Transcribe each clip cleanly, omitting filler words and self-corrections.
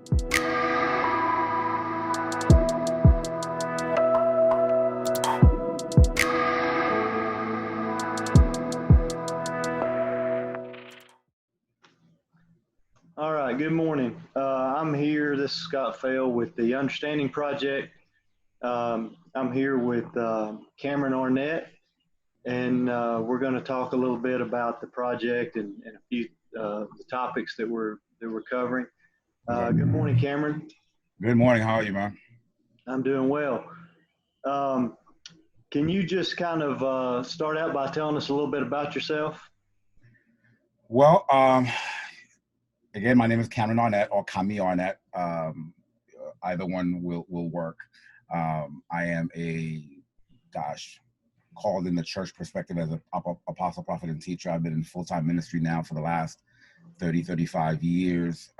All right, good morning. I'm here. This is Scott Fell with the Understanding Project. I'm here with Cameron Arnett, and we're going to talk a little bit about the project and a few the topics that we're covering. Good morning, Cameron. Good morning. How are you, man? I'm doing well. Can you just kind of start out by telling us a little bit about yourself? Well, again, my name is Cameron Arnett or Cami Arnett. Either one will work. I am called in the church perspective as an apostle, prophet, and teacher. I've been in full-time ministry now for the last 35 years.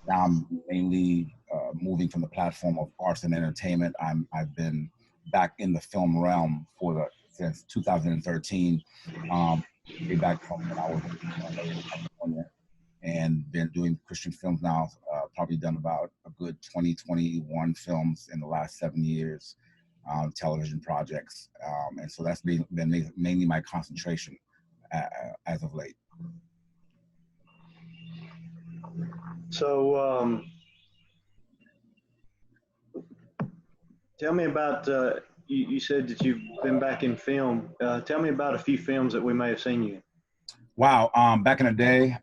Now I'm mainly moving from the platform of arts and entertainment. I've been back in the film realm since 2013. Way back from when I was in California, and been doing Christian films now. Probably done about a good 21 films in the last 7 years, television projects, and so that's been mainly my concentration as of late. So, tell me about, you said that you've been back in film. Tell me about a few films that we may have seen you in. Wow, back in the day,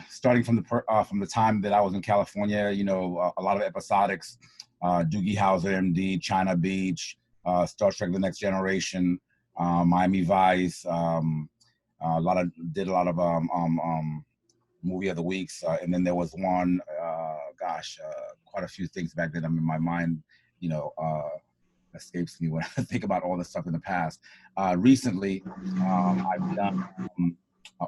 starting from the time that I was in California, a lot of episodics, Doogie Howser, MD, China Beach, Star Trek: The Next Generation, Miami Vice, did a lot of movie of the weeks, and then there was one, quite a few things back then. I mean, my mind, escapes me when I think about all the stuff in the past. Recently, I've done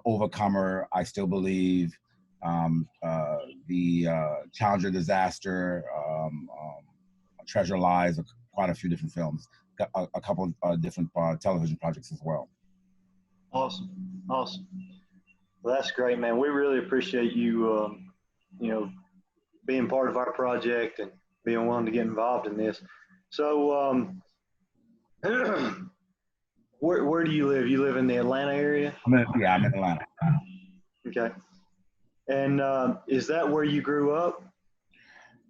Overcomer, I Still Believe, the Challenger Disaster, Treasure Lies, quite a few different films, a couple of different television projects as well. Awesome. Well, that's great, man. We really appreciate you, being part of our project and being willing to get involved in this. So, where do you live? You live in the Atlanta area? I'm in Atlanta. Okay. And is that where you grew up?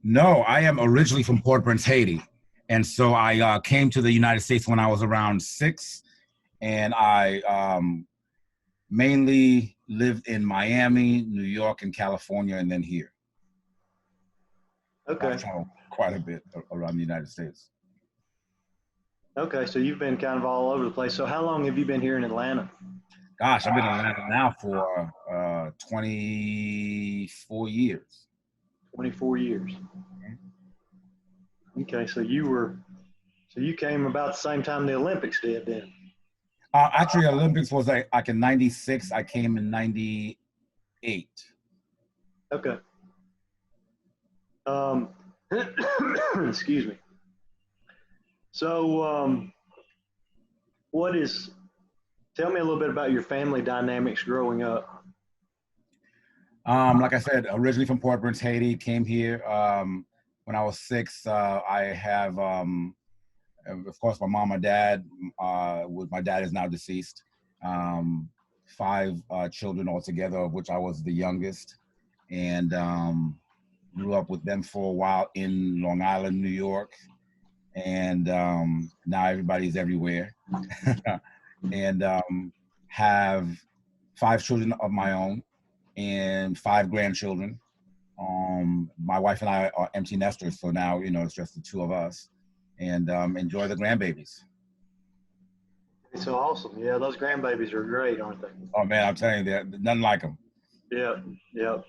No, I am originally from Port-au-Prince, Haiti. And so I came to the United States when I was around 6. And I mainly lived in Miami, New York, and California, and then here. Okay. I've traveled quite a bit around the United States. Okay, so you've been kind of all over the place. So how long have you been here in Atlanta? Gosh, I've been in Atlanta now for 24 years. 24 years. Okay, so you came about the same time the Olympics did then? Actually, Olympics was like in 96. I came in 98. Okay. Excuse me. So, tell me a little bit about your family dynamics growing up. Like I said, originally from Port-au-Prince, Haiti, came here when I was 6. I have, of course, my mom and dad. My dad is now deceased. 5 children altogether, of which I was the youngest, and grew up with them for a while in Long Island, New York. And now everybody's everywhere. And have 5 children of my own and 5 grandchildren. My wife and I are empty nesters, so now it's just the 2 of us, and enjoy the grandbabies. It's so awesome. Yeah, those grandbabies are great, aren't they? Oh man, I'm telling you, there's nothing like them. Yeah. You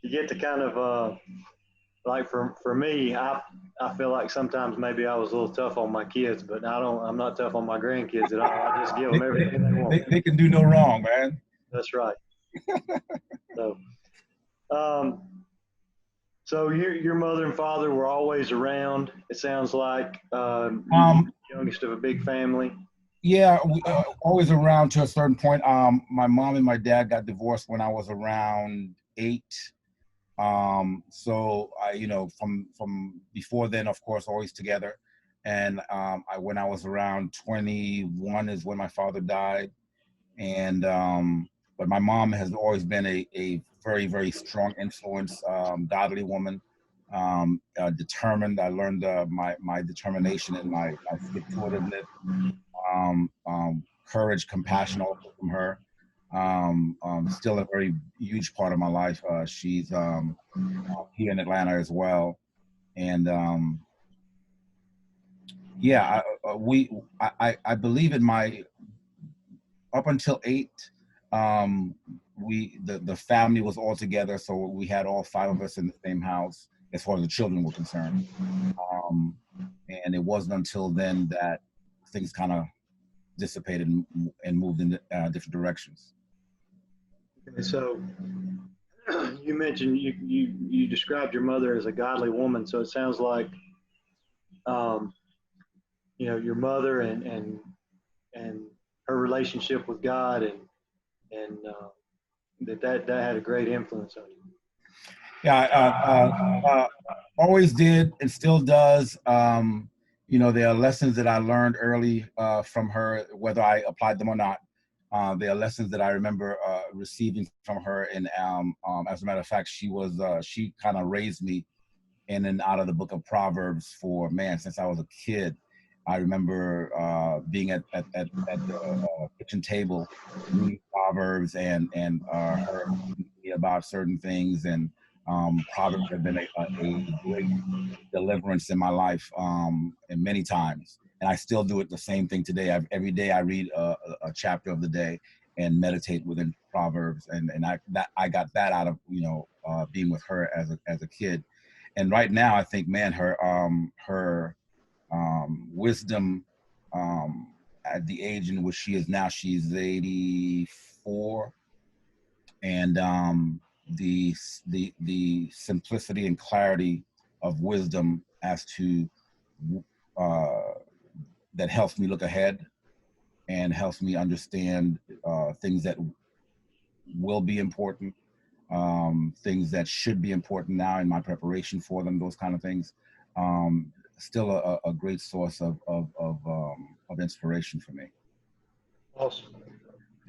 get to kind of like for me, I feel like sometimes maybe I was a little tough on my kids, but I'm not tough on my grandkids at all. I just give them everything they want. They can do no wrong, man. That's right. So your mother and father were always around. It sounds like youngest of a big family. Yeah, we, always around to a certain point. My mom and my dad got divorced when I was around 8. So I, from before then, of course, always together. And when I was around 21 is when my father died. And but my mom has always been a very, very strong influence, godly woman, determined. I learned my determination and my stick-to-itiveness, courage, compassion, also from her. Still a very huge part of my life. She's here in Atlanta as well, and yeah, I believe in my up until 8. The family was all together, so we had all 5 of us in the same house as far as the children were concerned. Um, and it wasn't until then that things kind of dissipated and moved in different directions. Okay, so you mentioned you described your mother as a godly woman, so it sounds like um, your mother and her relationship with God and that had a great influence on you. Yeah, always did and still does. There are lessons that I learned early from her, whether I applied them or not. There are lessons that I remember receiving from her, and as a matter of fact, she kind of raised me in and out of the book of Proverbs since I was a kid. I remember being at the kitchen table reading Proverbs and her teaching me about certain things, and Proverbs have been a great deliverance in my life, and many times. And I still do it the same thing today. Every day I read a chapter of the day and meditate within Proverbs, and I got that out of being with her as a kid. And right now, I think, man, her wisdom, at the age in which she is now, she's 84, and the simplicity and clarity of wisdom as to uh, that helps me look ahead and helps me understand things that will be important, things that should be important now in my preparation for them, those kind of things. Still a great source of inspiration for me. Awesome.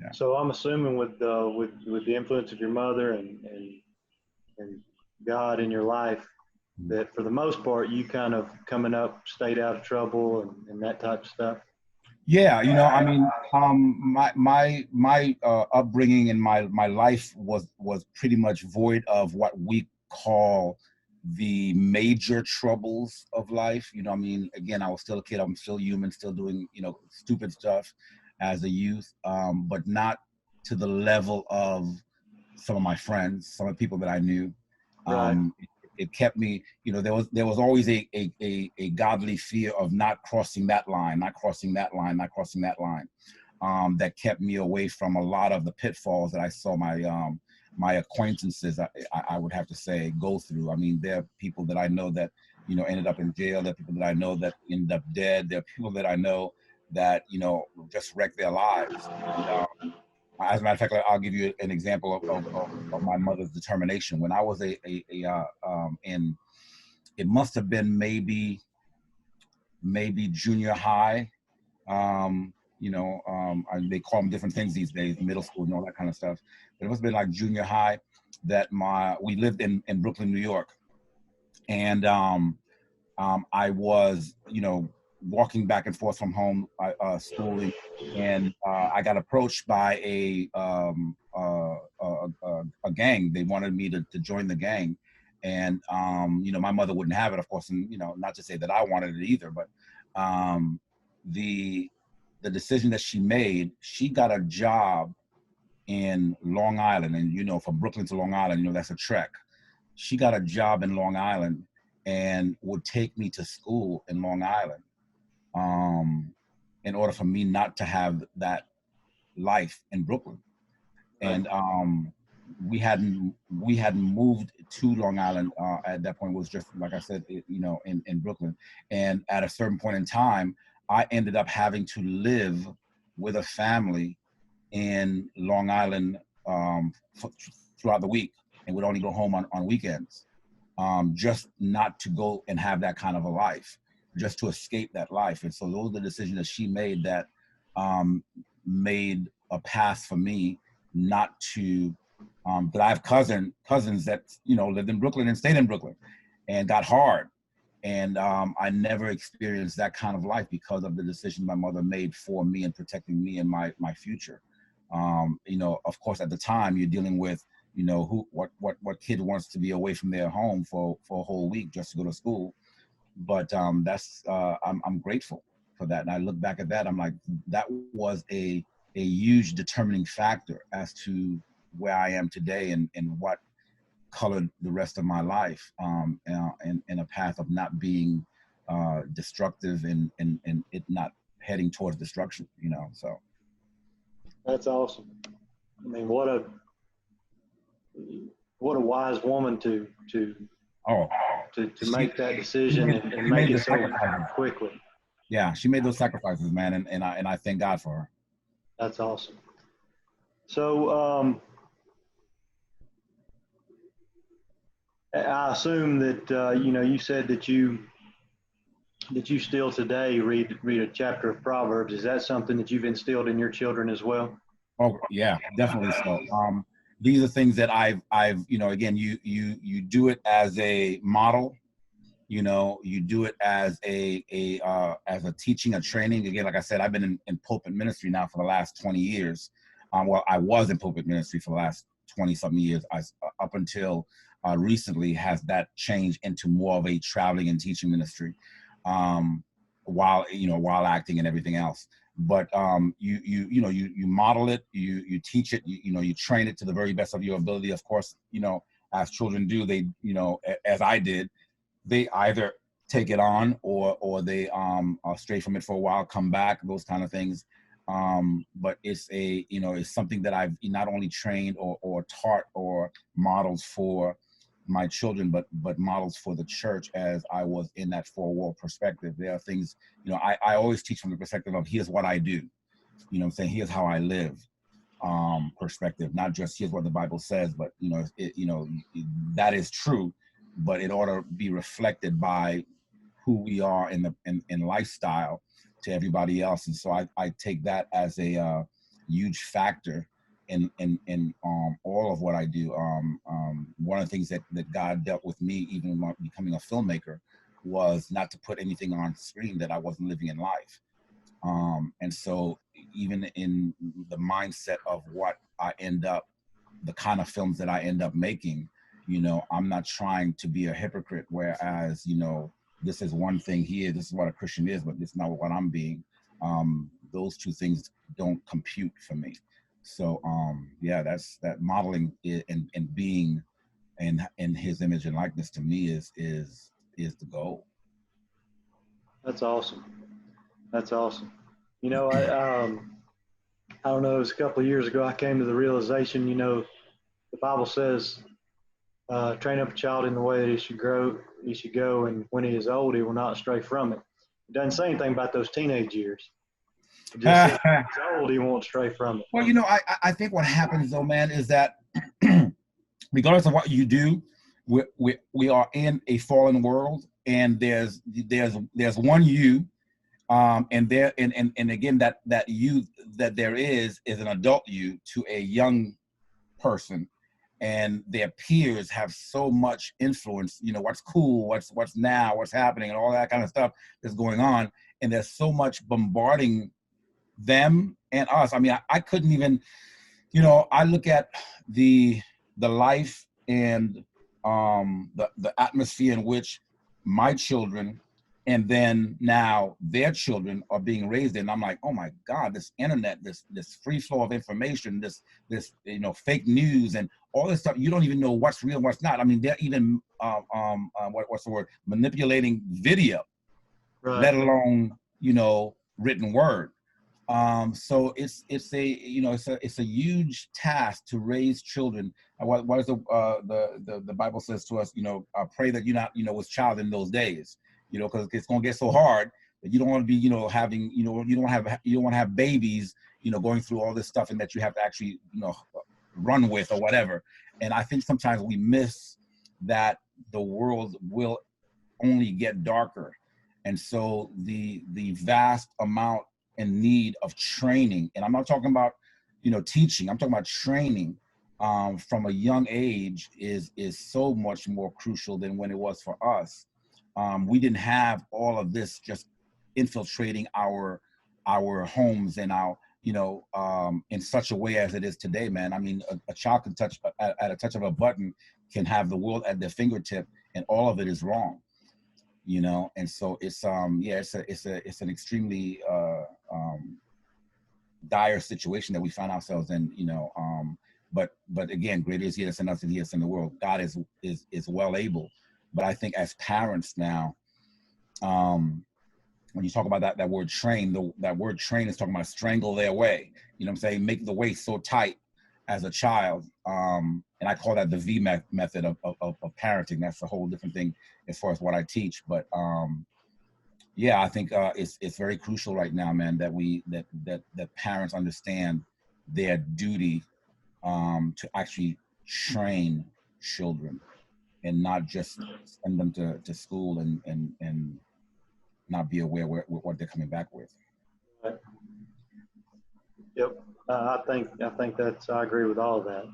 Yeah. So I'm assuming with the influence of your mother and God in your life, that for the most part you kind of coming up stayed out of trouble and that type of stuff. Yeah, I mean, my upbringing and my life was pretty much void of what we call the major troubles of life. I mean, again, I was still a kid. I'm still human, still doing stupid stuff as a youth, but not to the level of some of my friends, some of the people that I knew. Right. It kept me, there was always a godly fear of not crossing that line, not crossing that line, not crossing that line. That kept me away from a lot of the pitfalls that I saw my acquaintances, I would have to say, go through. I mean, there are people that I know that ended up in jail. There are people that I know that ended up dead. There are people that I know that just wrecked their lives. And as a matter of fact, I'll give you an example of my mother's determination. When I was in, it must have been maybe junior high. They call them different things these days, middle school and all that kind of stuff. But it must have been like junior high that we lived in Brooklyn, New York, and I was walking back and forth from home, schooling, and I got approached by a gang. They wanted me to join the gang, and my mother wouldn't have it, of course, and not to say that I wanted it either, but the decision that she made, she got a job in Long Island, and from Brooklyn to Long Island, that's a trek. She got a job in Long Island and would take me to school in Long Island, in order for me not to have that life in Brooklyn. And we hadn't moved to Long Island at that point. It was just, like I said, in Brooklyn. And at a certain point in time, I ended up having to live with a family in Long Island throughout the week. and would only go home on weekends, just not to go and have that kind of a life, just to escape that life. And so those are the decisions that she made that made a path for me not to, that I have cousins that, you know, lived in Brooklyn and stayed in Brooklyn and got hard. And I never experienced that kind of life because of the decision my mother made for me and protecting me and my future. You know, of course, at the time you're dealing with, you know, what kid wants to be away from their home for a whole week just to go to school. But that's I'm grateful for that. And I look back at that, I'm like, that was a huge determining factor as to where I am today and what colored the rest of my life in a path of not being destructive and it not heading towards destruction, you know. So That's awesome. I mean, what a wise woman to make that decision and make it so quickly. Yeah, she made those sacrifices, man, and I thank God for her. That's awesome. So I assume that you know, you said that you still today read a chapter of Proverbs. Is that something that you've instilled in your children as well? Oh yeah, definitely so. These are things that I've you know, again, you do it as a model, you know, you do it as a teaching, a training. Again, like I said, I've been in pulpit ministry now for the last 20 years. Well, I was in pulpit ministry for the last 20 something years. Up until recently has that changed into more of a traveling and teaching ministry, while acting and everything else. But you model it, you teach it, you train it to the very best of your ability. Of course, you know, as children do, they, as I did, they either take it on or they stray from it for a while, come back, those kind of things. But it's it's something that I've not only trained or taught or models for my children, but models for the church as I was in that four-wall perspective. There are things, I always teach from the perspective of here's what I do, I'm saying, here's how I live, perspective, not just here's what the Bible says, but that is true, but it ought to be reflected by who we are in lifestyle to everybody else. And so I take that as a huge factor in all of what I do. One of the things that God dealt with me, even when becoming a filmmaker, was not to put anything on screen that I wasn't living in life. And so even in the mindset of what I end up, the kind of films that I end up making, I'm not trying to be a hypocrite, whereas, this is one thing here, this is what a Christian is, but this is not what I'm being. Those two things don't compute for me. So yeah, that's that modeling and being in his image and likeness to me is the goal. That's awesome. That's awesome. I don't know, it was a couple of years ago I came to the realization, the Bible says, train up a child in the way that he should go, and when he is old, he will not stray from it. It doesn't say anything about those teenage years. It just says when he's old, he won't stray from it. Well, I think what happens though, man, is that regardless of what you do, we are in a fallen world, and there's one you, and there and again that you that there is an adult you to a young person. And their peers have so much influence, what's cool, what's now, what's happening, and all that kind of stuff that's going on. And there's so much bombarding them and us. I mean, I couldn't even, I look at the life and the atmosphere in which my children and then now their children are being raised in. I'm like, oh my God, this internet, this free flow of information, this fake news and all this stuff. You don't even know what's real, what's not. I mean, they're even what's the word? Manipulating video, right, let alone written word. So it's a huge task to raise children. What is the Bible says to us? Pray that you're not was child in those days. Because it's gonna get so hard that you don't want to be, having, you don't want to have babies, going through all this stuff, and that you have to actually, run with or whatever. And I think sometimes we miss that the world will only get darker. And so the vast amount and need of training, and I'm not talking about, you know, teaching, I'm talking about training from a young age is so much more crucial than when it was for us. We didn't have all of this just infiltrating our homes and our, you know, in such a way as it is today, man. I mean, a child can touch at a touch of a button, can have the world at their fingertip, and all of it is wrong, you know. And so it's yeah, it's an extremely dire situation that we find ourselves in, you know. But again, greater is he that's in us than he that's in the world. God is well able. But I think as parents now, when you talk about that word train, that word train is talking about strangle their way. You know what I'm saying? Make the way so tight as a child. And I call that the V method of parenting. That's a whole different thing as far as what I teach. But yeah, I think it's very crucial right now, man, that parents understand their duty to actually train children and not just send them to school and not be aware what they're coming back with. Right. Yep. I think I agree with all of that.